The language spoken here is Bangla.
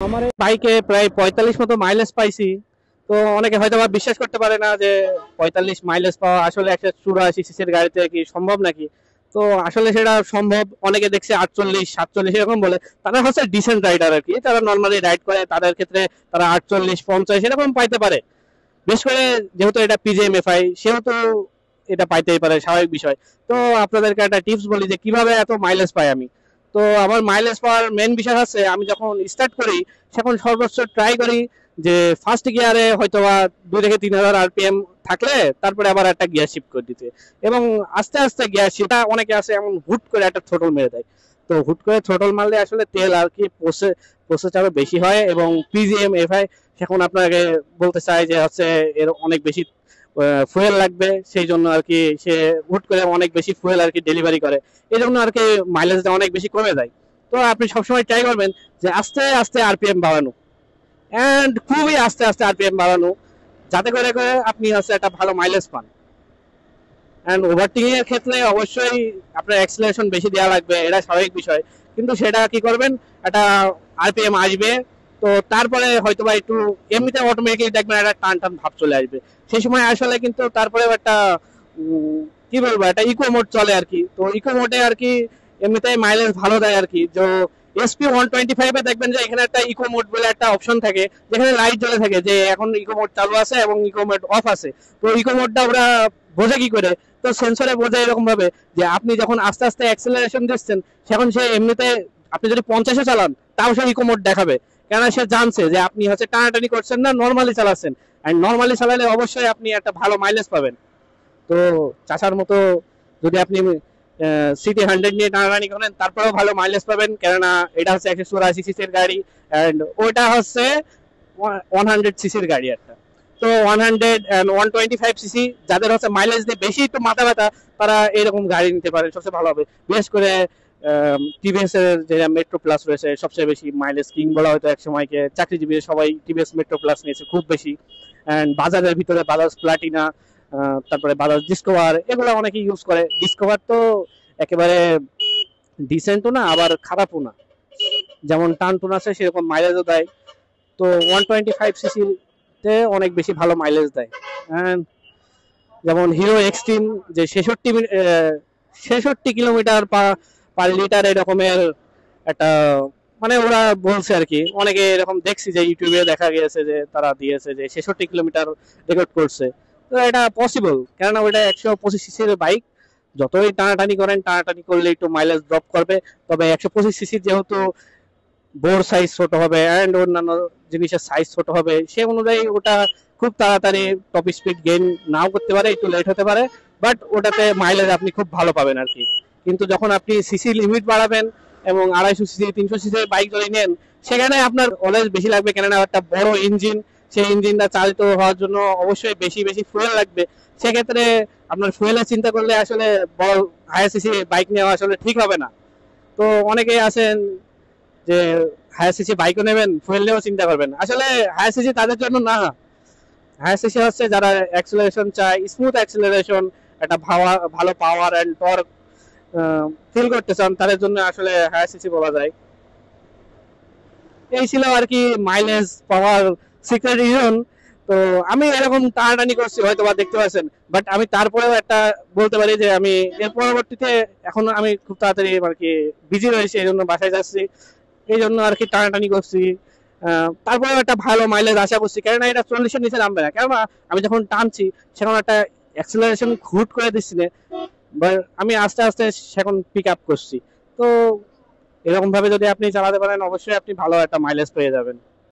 আমার এই বাইকে প্রায় 45 মতো মাইলেজ পাইছি। তো অনেকে হয়তো বা বিশ্বাস করতে পারে না যে 45 মাইলেজ পাওয়া আসলে 184 সিসির গাড়িতে কি সম্ভব নাকি। তো আসলে সেটা সম্ভব। অনেকে দেখছে 48 47 এরকম বলে। তারা হচ্ছে ডিসেন্ট রাইডার আর কি, তারা নর্মালি রাইড করে, তাদের ক্ষেত্রে তারা 48 50 এরকম পাইতে পারে। বিশেষ করে যেহেতু এটা পিজিএমএফআই, সেহেতু এটা পাইতেই পারে, স্বাভাবিক বিষয়। তো আপনাদেরকে একটা টিপস বলি যে কিভাবে এত মাইলেজ পাই আমি। তো আমার মাইলেজ পাওয়ার মেন বিষয় হচ্ছে, আমি যখন স্টার্ট করি তখন সর্বোচ্চ ট্রাই করি যে ফার্স্ট গিয়ারে হয়তো বা 2 থেকে 3 হাজার আরপিএম থাকলে তারপরে আবার একটা গিয়ার শিফট করে দিতে, এবং আস্তে আস্তে গিয়ার শিফট। অনেকে আছে এমন হুট করে একটা থ্রোটল মেরে দেয়। তো হুট করে থ্রোটল মারলে আসলে তেল আর কি প্রসেস আরো বেশি হয়, এবং পিজিএমএফআই এখন আপনাকে বলতে চাই যে হচ্ছে এর অনেক বেশি ফুয়েল লাগবে, সেই জন্য আর কি সে হুট করে অনেক বেশি ফুয়েল আর কি ডেলিভারি করে। এই জন্য আর কি মাইলেজটা অনেক বেশি কমে যায়। তো আপনি সবসময় ট্রাই করবেন যে আস্তে আস্তে আরপিএম বাড়ানো, এন্ড খুবই আস্তে আস্তে আরপিএম বাড়ানো, যাতে করে করে আপনি হচ্ছে একটা ভালো মাইলেজ পান। এন্ড ওভারটেকিং এর ক্ষেত্রে অবশ্যই আপনার অ্যাক্সিলারেশন বেশি দেওয়া লাগবে, এটা স্বাভাবিক বিষয়। কিন্তু সেটা কি করবেন, একটা আরপিএম আসবে, তো তারপরে হয়তোবা একটু এমনিতে অটোমেটিক্যালি দেখবেন একটা টান টান ভাব চলে আসবে। সেই সময় আসলে কিন্তু তারপরে একটা কি বলবো, একটা ইকো মোড চলে আর কি। তো ইকো মোডে আর কি এমনিতেই মাইলেজ ভালো দেয় আর কি। তো SP125 এ দেখবেন যে এখানে একটা ইকো মোড বলে একটা অপশন থাকে, যেখানে লাইট জ্বলে থাকে যে এখন ইকো মোড চালু আছে এবং ইকো মোড অফ আছে। তো ইকো মোডটা ওরা বোঝে কি করে, তো সেন্সরে বোঝে এরকম ভাবে যে আপনি যখন আস্তে আস্তে অ্যাক্সেলারেশন দিচ্ছেন, সেখন সে এমনিতে আপনি যদি 50-এ চালান তাও সে ইকো মোড দেখাবে। কেননা সে জানছে যে আপনি হচ্ছে টানাটানি করছেন না, নর্মালি চালাচ্ছেন। আর নর্মালি চালালে অবশ্যই আপনি একটা ভালো মাইলেজ পাবেন। তো চাষার মতো যদি আপনি সিটি 100 নিয়ে টানাটানি করেন তারপরেও ভালো মাইলেজ পাবেন, কেননা এটা হচ্ছে 184 সিসির গাড়ি, অ্যান্ড ওটা হচ্ছে 100 সিসির গাড়ি একটা। তো 100 and 125 সিসি যাদের হচ্ছে মাইলেজ দিয়ে বেশি একটু মাথা ব্যথা, তারা এরকম গাড়ি নিতে পারে, সবচেয়ে ভালো হবে। বিশেষ করে টিভিএস এর যে মেট্রো প্লাস রয়েছে, সবচেয়ে বেশি মাইলেজ কিং বলা হয়তো এক সময়কে, চাকরিজীবী সবাই টিভিএস মেট্রো প্লাস নিয়েছে খুব বেশি। অ্যান্ড বাজারের ভিতরে বাজাজ প্লাটিনা, তারপরে বাজাজ ডিসকভার, এগুলো অনেকে ইউজ করে। ডিসকভার তো একেবারে ডিসেন্টও না, আবার খারাপও না, যেমন টানটুন আছে সেরকম মাইলেজও দেয়। তো 125 সিসি তে অনেক বেশি ভালো মাইলেজ দেয়। And যেমন হিরো এক্সট্রিম, যে 66 কিলোমিটার পার লিটার এরকমের একটা, মানে ওরা বলছে আর কি, অনেকে এরকম দেখছি যে ইউটিউবে দেখা গিয়েছে যে তারা দিয়েছে যে 66 কিলোমিটার রেকর্ড করছে। তো এটা পসিবল, কেননা ওটা 125 সিসির বাইক। যতই টানাটানি করেন, টানাটানি করলে একটু মাইলেজ ড্রপ করবে। তবে 125 সিসির যেহেতু বোর সাইজ ছোট হবে অ্যান্ড অন্যান্য জিনিসের সাইজ ছোট হবে, সে অনুযায়ী ওটা খুব তাড়াতাড়ি টপ স্পিড গেইন নাও করতে পারে, একটু লেট হতে পারে, বাট ওটাতে মাইলেজ আপনি খুব ভালো পাবেন আর কি। কিন্তু যখন আপনি সিসি লিমিট বাড়াবেন এবং 250 সিসি 300 সিসির বাইক যদি নেন, সেখানে আপনার অলওয়েজ বেশি লাগবে, কেননা একটা বড় ইঞ্জিন, সেই ইঞ্জিনটা চালিত হওয়ার জন্য অবশ্যই বেশি বেশি ফুয়েল লাগবে। সেক্ষেত্রে আপনার ফুয়েলের চিন্তা করলে আসলে বড় হায়ার সিসি বাইক নেওয়া আসলে ঠিক হবে না। তো অনেকেই আছেন যে হায়ার সিসি বাইকও নেবেন, ফুয়েল নিয়েও চিন্তা করবেন, আসলে হায়ার সিসি তাদের জন্য না। হায়ার সিসি হচ্ছে যারা অ্যাক্সেলারেশন চায়, স্মুথ অ্যাক্সেলারেশন, একটা ভালো পাওয়ার এন্ড টর্ক ফিল করতে চান, তাদের জন্য আসলে হায়ার সিসি বলা যায়। এই ছিল আর কি মাইলেজ পাওয়ার সিক্রেট রিজন। তো আমি এরকম টানাটানি করছি হয়তো বা দেখতে পাচ্ছেন, বাট আমি তারপরেও একটা বলতে পারি যে আমি এর পরবর্তীতে এখন আমি খুব তাড়াতাড়ি আর কি বিজি রয়েছি, এই জন্য বাসায় যাচ্ছি, এই জন্য আর কি টানাটানি করছি। তারপরেও একটা ভালো মাইলেজ আশা করছি, কেননা এটা 40-এর নিচে নামবে না। কেননা আমি যখন টানছি সেখন একটা অ্যাক্সেলারেশন হুট করে দিচ্ছি না, আমি আস্তে আস্তে সেখন পিক আপ করছি। তো এরকম ভাবে যদি আপনি চালাতে পারেন, অবশ্যই আপনি ভালো একটা মাইলেজ পেয়ে যাবেন।